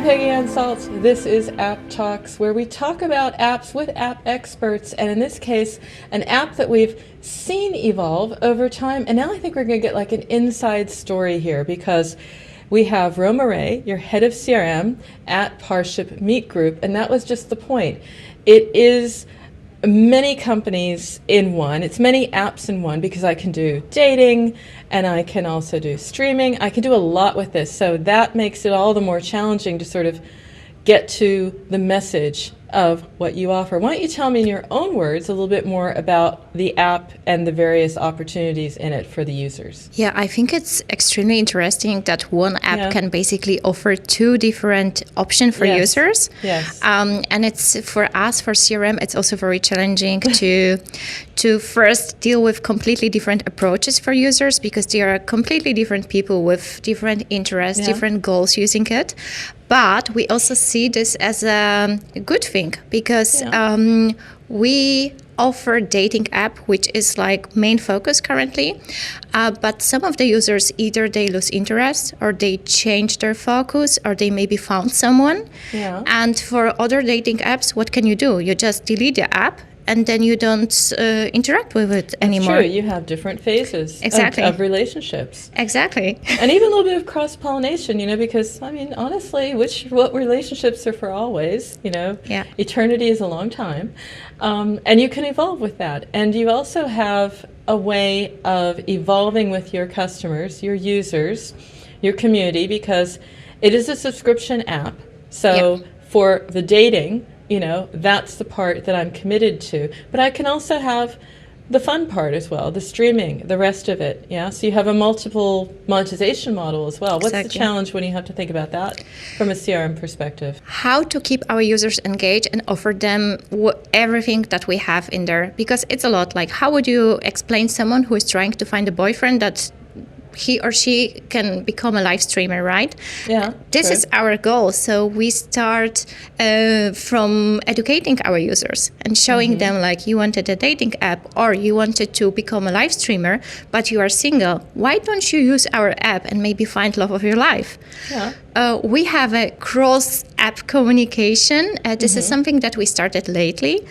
I'm Peggy Anne Salz. This is App Talks, where we talk about apps with app experts, and in this case, an app that we've seen evolve over time. And now I think we're going to get like an inside story here, because we have Roma Rey, your head of CRM at ParshipMeet Group, and that was just the point. It is many companies in one. It's many apps in one, because I can do dating and I can also do streaming. I can do a lot with this, so that makes it all the more challenging to sort of get to the message of what you offer. Why don't you tell me in your own words a little bit more about the app and the various opportunities in it for the users? Yeah, I think it's extremely interesting that one app can basically offer two different options for users. Yes. And it's for us, for CRM, it's also very challenging to first deal with completely different approaches for users, because they are completely different people with different interests, different goals using it. But we also see this as a good thing, because we offer dating app, which is like main focus currently. But some of the users, either they lose interest or they change their focus, or they maybe found someone. Yeah. And for other dating apps, what can you do? You just delete the app, and then you don't interact with it anymore. That's true. You have different phases of relationships. Exactly. And even a little bit of cross-pollination, because, I mean, honestly, what relationships are for always, Eternity is a long time. And you can evolve with that. And you also have a way of evolving with your customers, your users, your community, because it is a subscription app. So for the dating, that's the part that I'm committed to. But I can also have the fun part as well, the streaming, the rest of it. Yeah. So you have a multiple monetization model as well. What's the challenge when you have to think about that from a CRM perspective? How to keep our users engaged and offer them everything that we have in there, because it's a lot. Like, how would you explain someone who is trying to find a boyfriend that he or she can become a live streamer, right? Yeah. This is our goal. So we start from educating our users and showing them, like, you wanted a dating app or you wanted to become a live streamer, but you are single. Why don't you use our app and maybe find love of your life? Yeah. We have a cross-app communication. This is something that we started lately.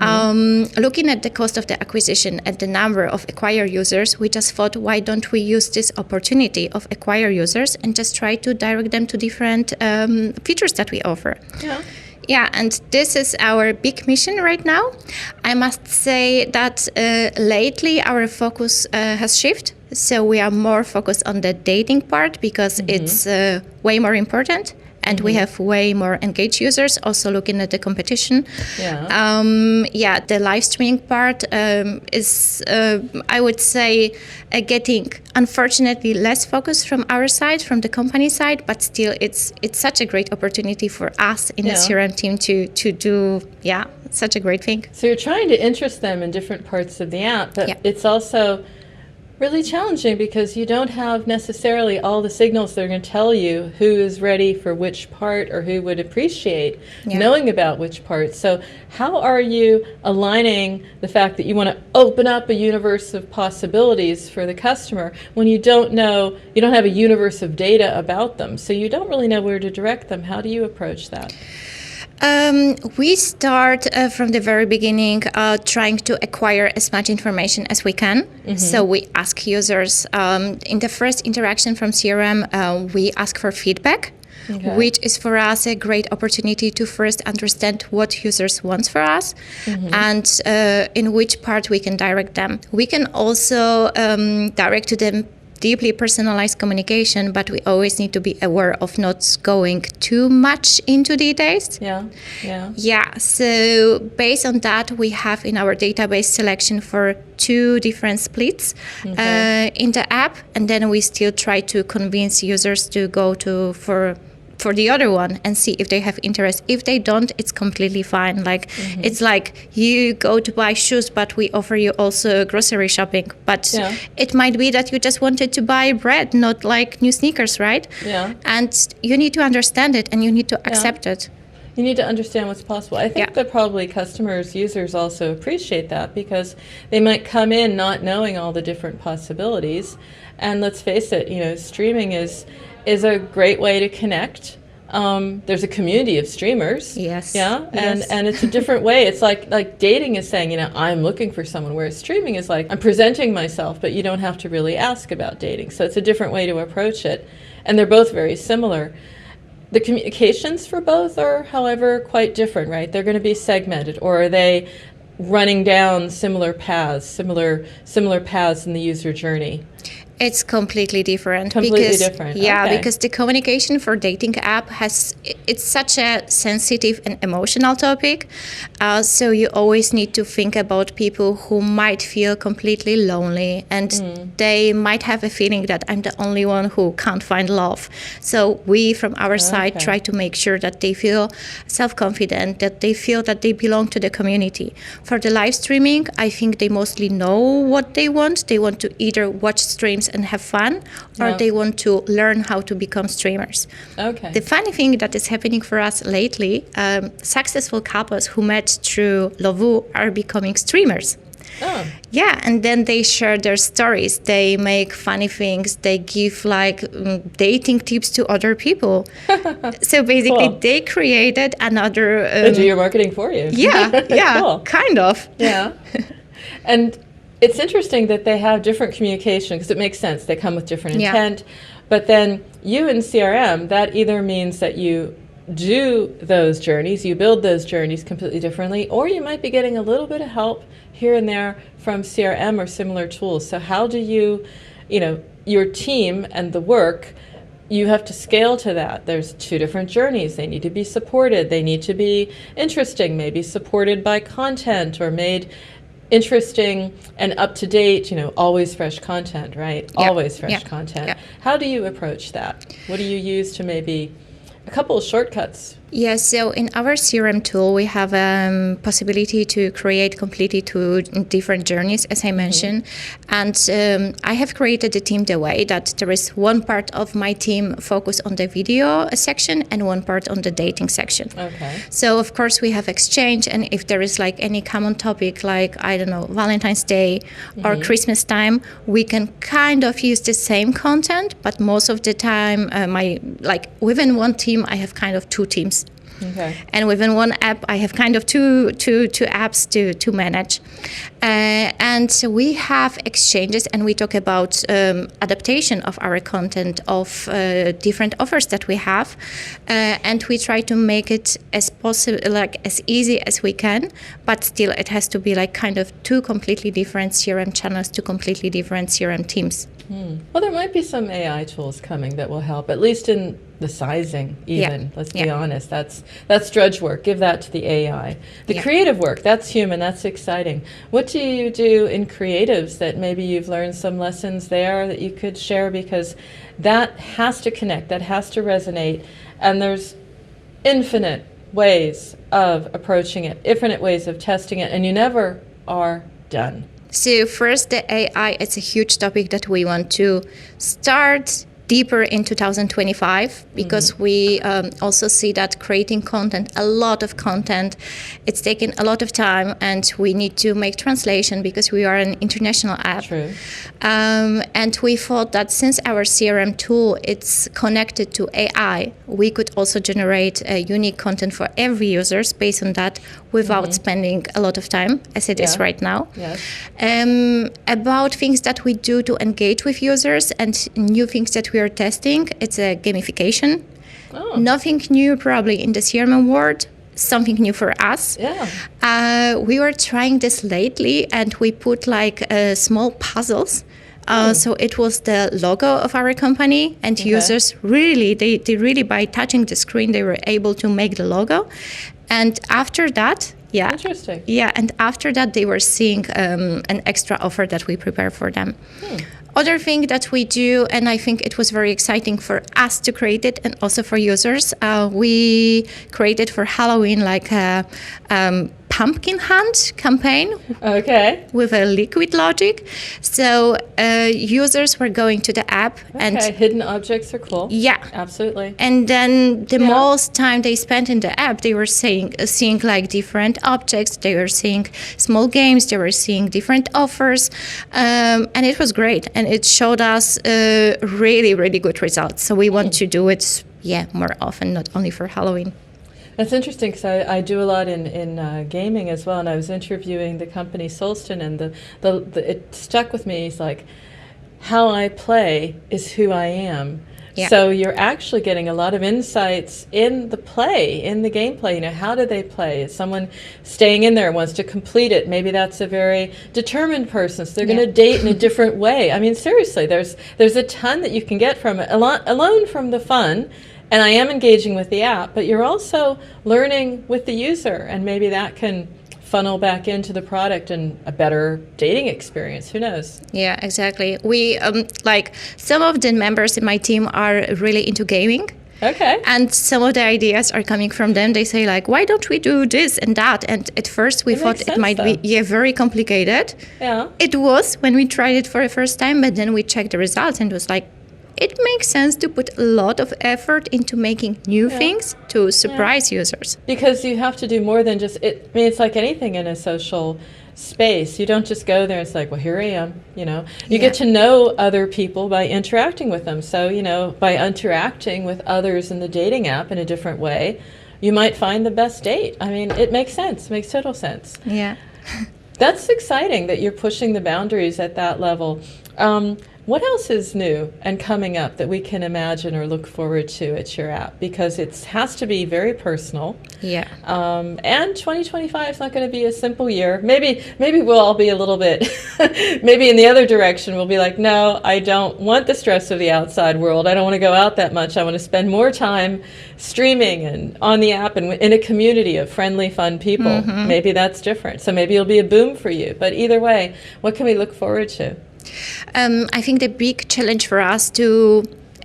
Looking at the cost of the acquisition and the number of acquired users, we just thought, why don't we use this opportunity of acquire users and just try to direct them to different features that we offer. Yeah, and this is our big mission right now. I must say that lately our focus has shifted. So we are more focused on the dating part, because it's way more important. And we have way more engaged users, also looking at the competition. The live streaming part is, I would say, getting, unfortunately, less focus from our side, from the company side, but still it's such a great opportunity for us in the CRM team to do, such a great thing. So you're trying to interest them in different parts of the app, but it's also really challenging, because you don't have necessarily all the signals that are going to tell you who is ready for which part or who would appreciate knowing about which part. So how are you aligning the fact that you want to open up a universe of possibilities for the customer when you don't have a universe of data about them, so you don't really know where to direct them? How do you approach that? We start from the very beginning trying to acquire as much information as we can. So we ask users, in the first interaction from CRM, we ask for feedback, which is for us a great opportunity to first understand what users want for us and in which part we can direct them. We can also direct to them deeply personalized communication, but we always need to be aware of not going too much into details. So based on that, we have in our database selection for two different splits in the app, and then we still try to convince users to go for the other one and see if they have interest. If they don't, it's completely fine. Like it's like you go to buy shoes, but we offer you also grocery shopping. But it might be that you just wanted to buy bread, not like new sneakers, right? And you need to understand it and you need to accept it. You need to understand what's possible. I think that probably customers, users also appreciate that, because they might come in not knowing all the different possibilities. And let's face it, streaming is a great way to connect. There's a community of streamers. Yes. Yeah. Yes. And it's a different way. It's like dating is saying, I'm looking for someone, whereas streaming is like, I'm presenting myself, but you don't have to really ask about dating. So it's a different way to approach it. And they're both very similar. The communications for both are, however, quite different, right? They're going to be segmented, or are they running down similar paths in the user journey? It's completely different. Completely different. Yeah, Okay. because the communication for dating app it's such a sensitive and emotional topic. So you always need to think about people who might feel completely lonely, and they might have a feeling that I'm the only one who can't find love. So we, from our side, try to make sure that they feel self-confident, that they feel that they belong to the community. For the live streaming, I think they mostly know what they want. They want to either watch streams and have fun, or they want to learn how to become streamers. Okay. The funny thing that is happening for us lately, successful couples who met through Lovoo are becoming streamers. Oh. Yeah, and then they share their stories. They make funny things. They give dating tips to other people. So basically, Cool. they created another. They do your marketing for you. Yeah, Cool. kind of. Yeah. And it's interesting that they have different communication, because it makes sense. They come with different intent. But then you in CRM, that either means that you do those journeys, you build those journeys completely differently, or you might be getting a little bit of help here and there from CRM or similar tools. So how do you, your team and the work, you have to scale to that. There's two different journeys. They need to be supported. They need to be interesting, maybe supported by content or made interesting and up to date, always fresh content, right? Yeah. Always fresh content. Yeah. How do you approach that? What do you use to maybe a couple of shortcuts? Yes, so in our CRM tool, we have a possibility to create completely two different journeys, as I mentioned. And I have created the team the way that there is one part of my team focused on the video section and one part on the dating section. Okay. So, of course, we have exchange. And if there is any common topic, like, I don't know, Valentine's Day or Christmas time, we can kind of use the same content. But most of the time, within one team, I have kind of two teams. Okay. And within one app, I have kind of two apps to manage. And we have exchanges, and we talk about adaptation of our content of different offers that we have. And we try to make it as possible, as easy as we can, but still it has to be kind of two completely different CRM channels, two completely different CRM teams. Well, there might be some AI tools coming that will help, at least in the sizing even. Yeah. Let's be honest. That's drudge work. Give that to the AI. The creative work, that's human. That's exciting. What do you do in creatives that maybe you've learned some lessons there that you could share? Because that has to connect, that has to resonate, and there's infinite ways of approaching it, infinite ways of testing it, and you never are done. So first, the AI, it's a huge topic that we want to start deeper in 2025, because we also see that creating content, a lot of content, it's taken a lot of time, and we need to make translation because we are an international app. True. And we thought that since our CRM tool, it's connected to AI, we could also generate unique content for every user based on that without spending a lot of time, as it is right now. Yes. About things that we do to engage with users and new things that we are testing, it's a gamification. Oh. Nothing new probably in the CRM world, something new for us. Yeah. We were trying this lately, and we put small puzzles. So it was the logo of our company, and users really, they really, by touching the screen, they were able to make the logo. And after that, Interesting. Yeah, and after that, they were seeing an extra offer that we prepare for them. Other thing that we do, and I think it was very exciting for us to create it and also for users, we created for Halloween a pumpkin hunt campaign with a liquid logic. So users were going to the app and hidden objects are cool. Yeah, absolutely. And then the most time they spent in the app, they were seeing different objects. They were seeing small games. They were seeing different offers, and it was great. And it showed us really, really good results. So we want to do it more often, not only for Halloween. That's interesting because I do a lot in gaming as well, and I was interviewing the company Solston, and it stuck with me. It's like, how I play is who I am. Yeah. So you're actually getting a lot of insights in the play, in the gameplay. You know, how do they play? Is someone staying in there and wants to complete it? Maybe that's a very determined person, so they're going to date in a different way. I mean, seriously, there's a ton that you can get from it, alone from the fun. And I am engaging with the app, but you're also learning with the user, and maybe that can funnel back into the product and a better dating experience. Who knows? Yeah, exactly. We like some of the members in my team are really into gaming. Okay. And some of the ideas are coming from them. They say like, why don't we do this and that? And at first we thought it might be very complicated. Yeah. It was when we tried it for the first time, but then we checked the results and it was like, it makes sense to put a lot of effort into making new things to surprise users. Because you have to do more than just it. I mean, it's like anything in a social space. You don't just go there and it's like, well, here I am. You know, you get to know other people by interacting with them. So, you know, by interacting with others in the dating app in a different way, you might find the best date. I mean, it makes sense. It makes total sense. Yeah. That's exciting that you're pushing the boundaries at that level. What else is new and coming up that we can imagine or look forward to at your app? Because it has to be very personal. Yeah. And 2025 is not going to be a simple year. Maybe we'll all be a little bit, maybe in the other direction, we'll be like, no, I don't want the stress of the outside world. I don't want to go out that much. I want to spend more time streaming and on the app and in a community of friendly, fun people. Mm-hmm. Maybe that's different. So maybe it'll be a boom for you. But either way, what can we look forward to? I think the big challenge for us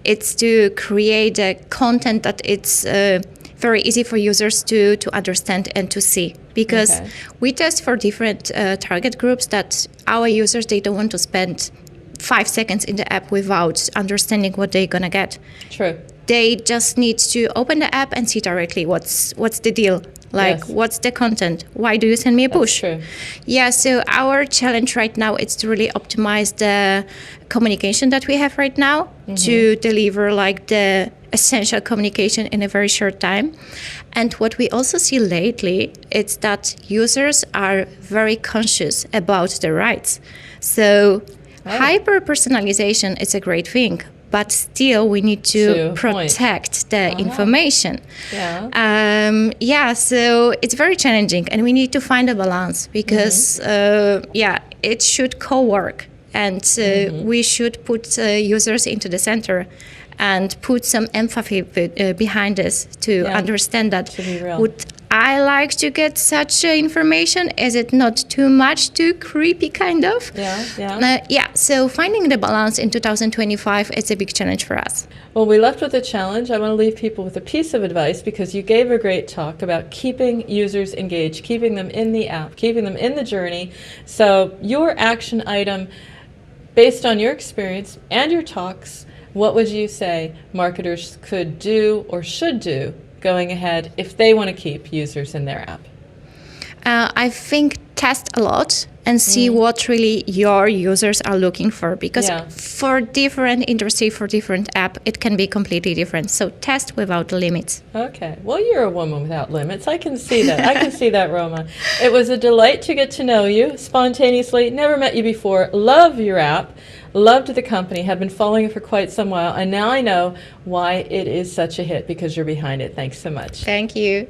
is to create a content that it's very easy for users to understand and to see. Because we test for different target groups that our users, they don't want to spend 5 seconds in the app without understanding what they're going to get. True. They just need to open the app and see directly what's the deal. Like, what's the content? Why do you send me a push? That's true. Yeah, so our challenge right now is to really optimize the communication that we have right now to deliver like the essential communication in a very short time. And what we also see lately is that users are very conscious about their rights. So hyper-personalization is a great thing, but still we need to protect the information. Yeah. So it's very challenging, and we need to find a balance because it should co-work, and we should put users into the center and put some empathy behind this to understand that would I like to get such information? Is it not too much, too creepy kind of? So finding the balance in 2025 is a big challenge for us. Well, we left with a challenge. I want to leave people with a piece of advice because you gave a great talk about keeping users engaged, keeping them in the app, keeping them in the journey. So your action item, based on your experience and your talks, what would you say marketers could do or should do going ahead if they want to keep users in their app? I think test a lot and see what really your users are looking for, because for different industry, for different app, it can be completely different. So test without limits. Okay. Well, you're a woman without limits. I can see that. I can see that, Roma. It was a delight to get to know you spontaneously. Never met you before. Love your app. Loved the company. Have been following it for quite some while. And now I know why it is such a hit, because you're behind it. Thanks so much. Thank you.